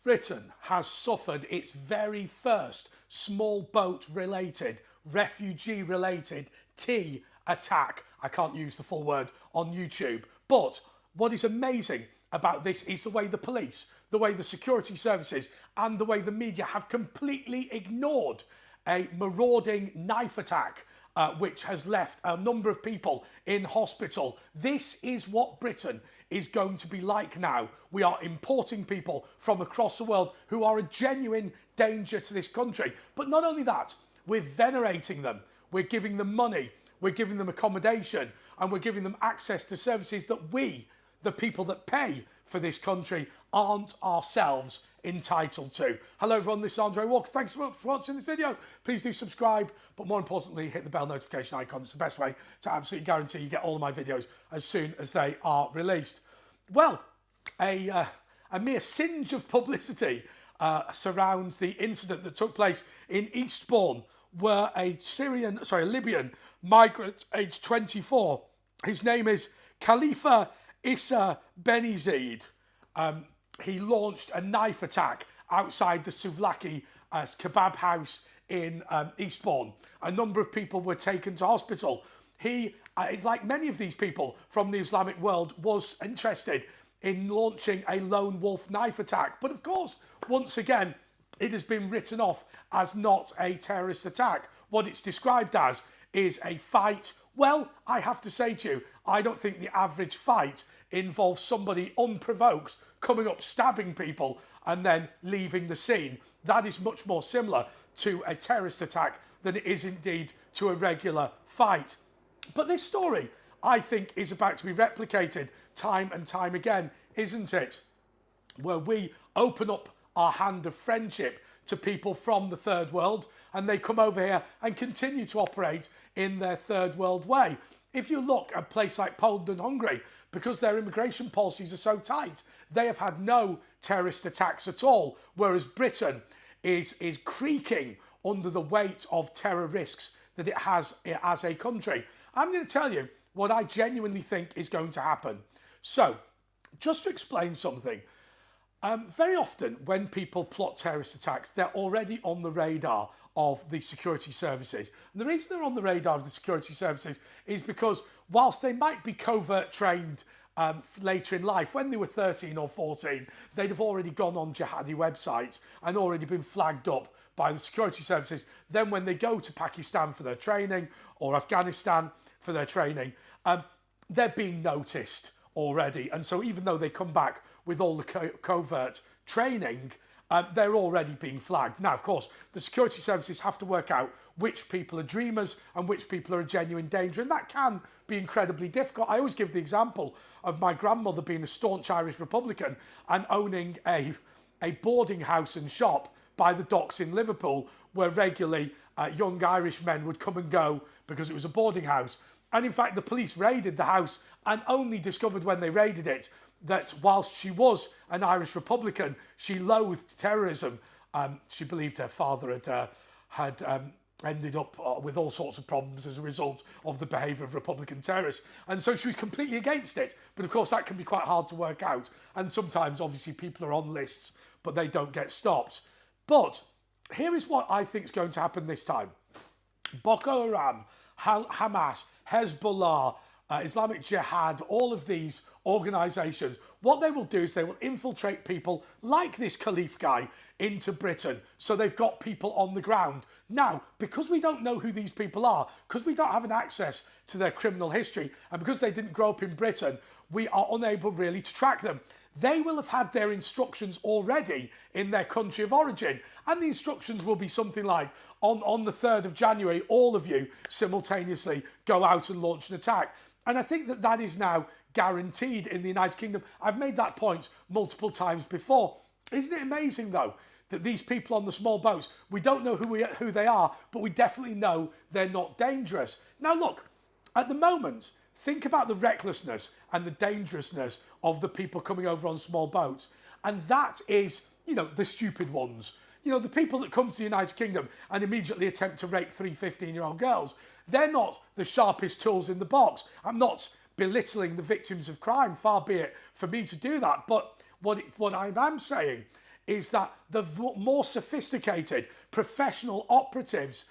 Britain has suffered its very first small boat related, refugee related tea attack. I can't use the full word on YouTube. But what is amazing about this is the way the police, the way the security services and the way the media have completely ignored a marauding knife attack which has left a number of people in hospital. This is what Britain is going to be like now. We are importing people from across the world who are a genuine danger to this country. But not only that, we're venerating them. We're giving them money. We're giving them accommodation. And we're giving them access to services that we, the people that pay for this country, aren't ourselves entitled to. Hello everyone, this is Andre Walker. Thanks so much for watching this video. Please do subscribe, but more importantly, hit the bell notification icon. It's the best way to absolutely guarantee you get all of my videos as soon as they are released. Well, a mere singe of publicity surrounds the incident that took place in Eastbourne, where a Libyan migrant aged 24, his name is Khalifa Issa Benizid, he launched a knife attack outside the Souvlaki kebab house in Eastbourne. A number of people were taken to hospital. He, like many of these people from the Islamic world, was interested in launching a lone wolf knife attack. But of course, once again, it has been written off as not a terrorist attack. What it's described as is a fight. Well, I have to say to you, I don't think the average fight involves somebody unprovoked coming up, stabbing people and then leaving the scene. That is much more similar to a terrorist attack than it is indeed to a regular fight. But this story, I think, is about to be replicated time and time again, isn't it? Where we open up our hand of friendship to people from the third world and they come over here and continue to operate in their third world way. If you look at a place like Poland and Hungary, because their immigration policies are so tight, they have had no terrorist attacks at all, whereas Britain is creaking under the weight of terror risks that it has as a country. I'm going to tell you what I genuinely think is going to happen. So, just to explain something, very often when people plot terrorist attacks, they're already on the radar of the security services. And the reason they're on the radar of the security services is because whilst they might be covert trained later in life, when they were 13 or 14, they'd have already gone on jihadi websites and already been flagged up by the security services. Then when they go to Pakistan for their training or Afghanistan for their training, they're being noticed already. And so even though they come back with all the covert training, they're already being flagged. Now, of course, the security services have to work out which people are dreamers and which people are a genuine danger, and that can be incredibly difficult. I always give the example of my grandmother being a staunch Irish Republican and owning a boarding house and shop by the docks in Liverpool, where regularly young Irish men would come and go because it was a boarding house. And in fact, the police raided the house and only discovered when they raided it that whilst she was an Irish Republican, she loathed terrorism. She believed her father had ended up with all sorts of problems as a result of the behaviour of Republican terrorists. And so she was completely against it. But of course, that can be quite hard to work out. And sometimes, obviously, people are on lists, but they don't get stopped. But here is what I think is going to happen this time. Boko Haram, Hamas, Hezbollah, Islamic Jihad, all of these organisations, what they will do is they will infiltrate people like this Khalif guy into Britain. So they've got people on the ground. Now, because we don't know who these people are, because we don't have an access to their criminal history, and because they didn't grow up in Britain, we are unable really to track them. They will have had their instructions already in their country of origin. And the instructions will be something like, on the 3rd of January, all of you simultaneously go out and launch an attack. And I think that that is now guaranteed in the United Kingdom. I've made that point multiple times before. Isn't it amazing, though, that these people on the small boats, we don't know who they are, but we definitely know they're not dangerous. Now, look, at the moment, think about the recklessness and the dangerousness of the people coming over on small boats. And that is, you know, the stupid ones. You know, the people that come to the United Kingdom and immediately attempt to rape 3 15-year-old girls, they're not the sharpest tools in the box. I'm not belittling the victims of crime, far be it for me to do that. But what I am saying is that the more sophisticated professional operatives,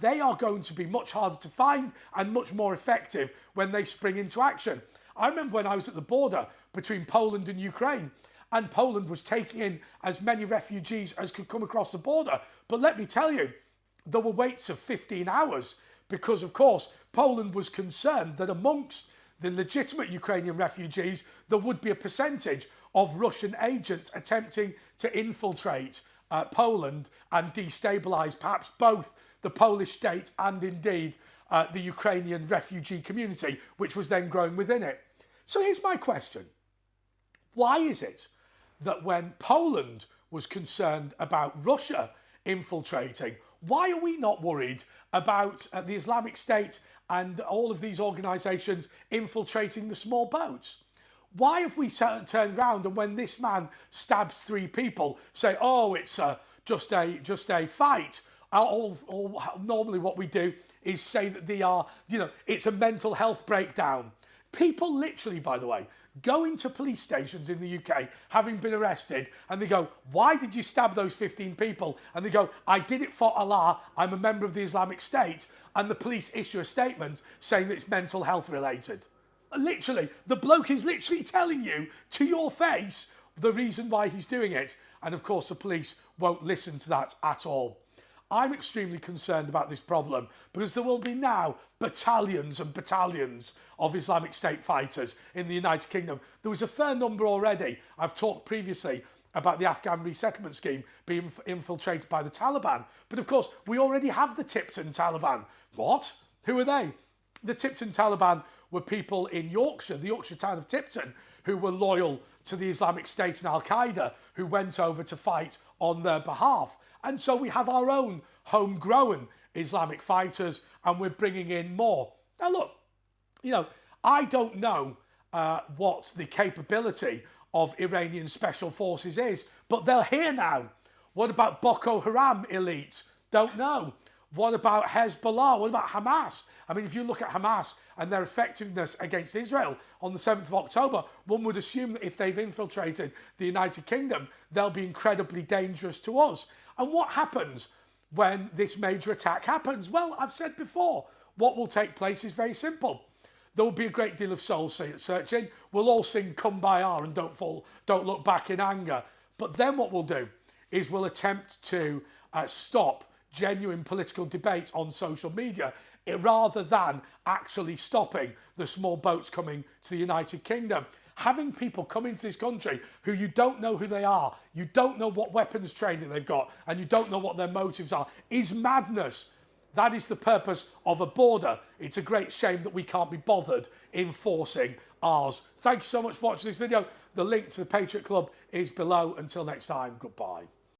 they are going to be much harder to find and much more effective when they spring into action. I remember when I was at the border between Poland and Ukraine, and Poland was taking in as many refugees as could come across the border. But let me tell you, there were waits of 15 hours because, of course, Poland was concerned that amongst the legitimate Ukrainian refugees, there would be a percentage of Russian agents attempting to infiltrate Poland and destabilise perhaps both the Polish state and indeed the Ukrainian refugee community, which was then growing within it. So here's my question. Why is it that when Poland was concerned about Russia infiltrating, why are we not worried about the Islamic State and all of these organisations infiltrating the small boats? Why have we turned around and when this man stabs 3 people, say, oh, it's just a fight? Or normally what we do is say that they are, it's a mental health breakdown. People literally, by the way, go into police stations in the UK having been arrested and they go, why did you stab those 15 people? And they go, I did it for Allah, I'm a member of the Islamic State. And the police issue a statement saying that it's mental health related. Literally, the bloke is literally telling you to your face the reason why he's doing it. And of course, the police won't listen to that at all. I'm extremely concerned about this problem because there will be now battalions and battalions of Islamic State fighters in the United Kingdom. There was a fair number already. I've talked previously about the Afghan resettlement scheme being infiltrated by the Taliban. But of course, we already have the Tipton Taliban. What? Who are they? The Tipton Taliban were people in Yorkshire, the Yorkshire town of Tipton, who were loyal to the Islamic State and Al-Qaeda, who went over to fight on their behalf. And so we have our own homegrown Islamic fighters and we're bringing in more. Now look, I don't know what the capability of Iranian special forces is, but they're here now. What about Boko Haram elite? Don't know. What about Hezbollah? What about Hamas? I mean, if you look at Hamas and their effectiveness against Israel on the 7th of October, one would assume that if they've infiltrated the United Kingdom, they'll be incredibly dangerous to us. And what happens when this major attack happens? Well, I've said before, what will take place is very simple. There will be a great deal of soul searching. We'll all sing Kumbaya and don't look back in anger. But then what we'll do is we'll attempt to stop genuine political debate on social media rather than actually stopping the small boats coming to the United Kingdom. Having people come into this country who you don't know who they are, you don't know what weapons training they've got, and you don't know what their motives are, is madness. That is the purpose of a border. It's a great shame that we can't be bothered enforcing ours. Thank you so much for watching this video. The link to the Patriot Club is below. Until next time, goodbye.